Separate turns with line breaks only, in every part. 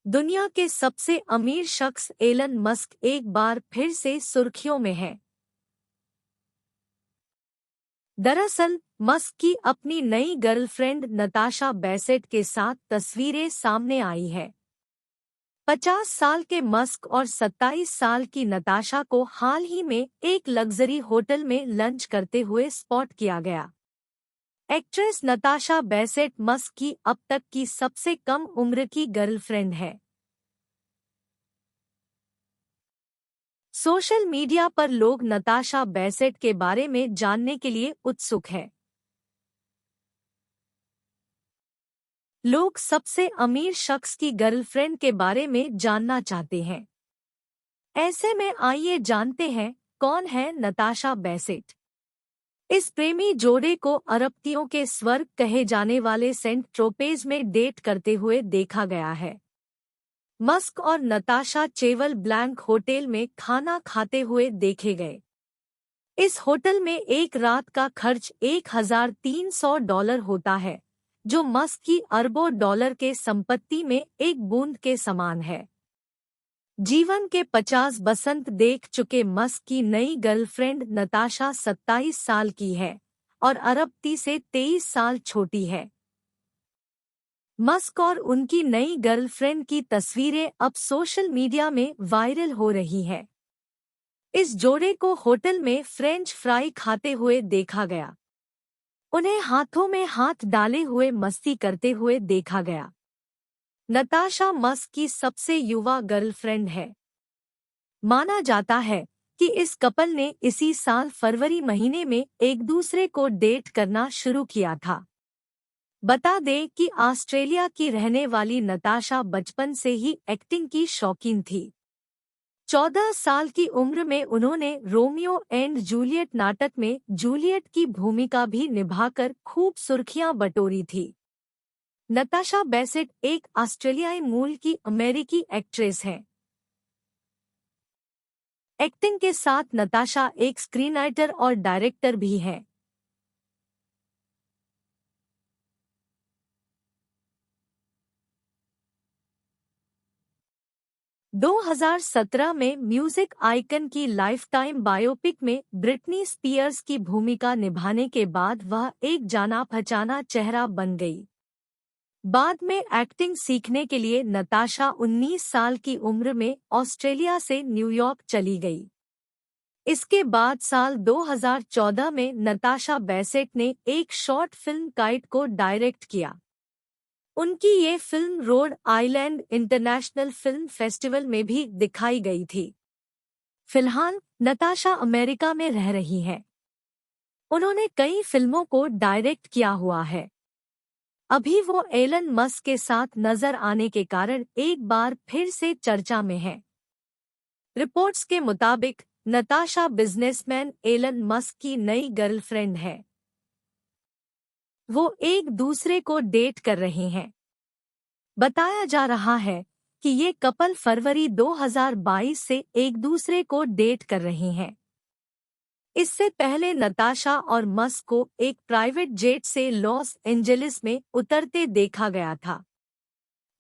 दुनिया के सबसे अमीर शख्स एलन मस्क एक बार फिर से सुर्खियों में है। दरअसल मस्क की अपनी नई गर्लफ्रेंड नताशा बैसेट के साथ तस्वीरें सामने आई है। 50 साल के मस्क और 27 साल की नताशा को हाल ही में एक लग्जरी होटल में लंच करते हुए स्पॉट किया गया। एक्ट्रेस नताशा बैसेट मस्क की अब तक की सबसे कम उम्र की गर्लफ्रेंड है। सोशल मीडिया पर लोग नताशा बैसेट के बारे में जानने के लिए उत्सुक हैं। लोग सबसे अमीर शख्स की गर्लफ्रेंड के बारे में जानना चाहते हैं। ऐसे में आइए जानते हैं कौन है नताशा बैसेट। इस प्रेमी जोड़े को अरबतियों के स्वर्ग कहे जाने वाले सेंट ट्रोपेज में डेट करते हुए देखा गया है। मस्क और नताशा चेवल ब्लैंक होटल में खाना खाते हुए देखे गए। इस होटल में एक रात का खर्च $1,300 होता है, जो मस्क की अरबों डॉलर के संपत्ति में एक बूंद के समान है। जीवन के 50 बसंत देख चुके मस्क की नई गर्लफ्रेंड नताशा 27 साल की है और अरबती से 23 साल छोटी है। मस्क और उनकी नई गर्लफ्रेंड की तस्वीरें अब सोशल मीडिया में वायरल हो रही हैं। इस जोड़े को होटल में फ्रेंच फ्राई खाते हुए देखा गया। उन्हें हाथों में हाथ डाले हुए मस्ती करते हुए देखा गया। नताशा मस्क की सबसे युवा गर्लफ्रेंड है। माना जाता है कि इस कपल ने इसी साल फरवरी महीने में एक दूसरे को डेट करना शुरू किया था। बता दें कि ऑस्ट्रेलिया की रहने वाली नताशा बचपन से ही एक्टिंग की शौकीन थी। 14 साल की उम्र में उन्होंने रोमियो एंड जूलियट नाटक में जूलियट की भूमिका भी निभाकर खूब सुर्खियां बटोरी थी। नताशा बैसेट एक ऑस्ट्रेलियाई मूल की अमेरिकी एक्ट्रेस हैं। एक्टिंग के साथ नताशा एक स्क्रीनराइटर और डायरेक्टर भी हैं। – 2017 में म्यूजिक आइकन की लाइफटाइम बायोपिक में ब्रिटनी स्पीयर्स की भूमिका निभाने के बाद वह एक जाना-पहचाना चेहरा बन गई। बाद में एक्टिंग सीखने के लिए नताशा 19 साल की उम्र में ऑस्ट्रेलिया से न्यूयॉर्क चली गई। इसके बाद साल 2014 में नताशा बैसेट ने एक शॉर्ट फिल्म काइट को डायरेक्ट किया। उनकी ये film Rhode Island international film festival में भी दिखाई गई थी। फिलहाल नताशा अमेरिका में रह रही हैं। उन्होंने कई फिल्मों को डायरेक्ट किया हुआ है। अभी वो एलन मस्क के साथ नजर आने के कारण एक बार फिर से चर्चा में है। रिपोर्ट्स के मुताबिक नताशा बिजनेसमैन एलन मस्क की नई गर्लफ्रेंड है। वो एक दूसरे को डेट कर रहे हैं। बताया जा रहा है कि ये कपल फरवरी 2022 से एक दूसरे को डेट कर रहे हैं। इससे पहले नताशा और मस्क को एक प्राइवेट जेट से लॉस एंजेलिस में उतरते देखा गया था।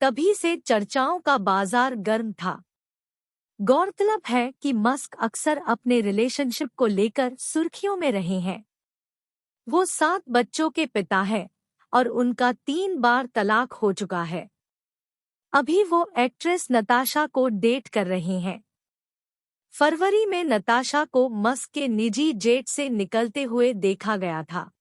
तभी से चर्चाओं का बाजार गर्म था। गौरतलब है कि मस्क अक्सर अपने रिलेशनशिप को लेकर सुर्खियों में रहे हैं। वो 7 बच्चों के पिता हैं और उनका 3 बार तलाक हो चुका है। अभी वो एक्ट्रेस नताशा को डेट कर रहे हैं। फरवरी में नताशा को मस्क के निजी जेट से निकलते हुए देखा गया था।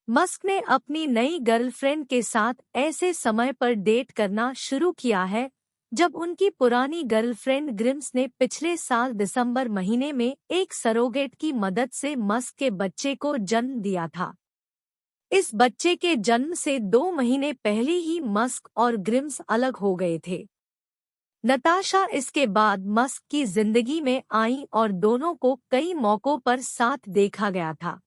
मस्क ने अपनी नई गर्लफ्रेंड के साथ ऐसे समय पर डेट करना शुरू किया है जब उनकी पुरानी गर्लफ्रेंड ग्रिम्स ने पिछले साल दिसंबर महीने में एक सरोगेट की मदद से मस्क के बच्चे को जन्म दिया था। इस बच्चे के जन्म से 2 महीने पहले ही मस्क और ग्रिम्स अलग हो गए थे। नताशा इसके बाद मस्क की जिंदगी में आई और दोनों को कई मौकों पर साथ देखा गया था।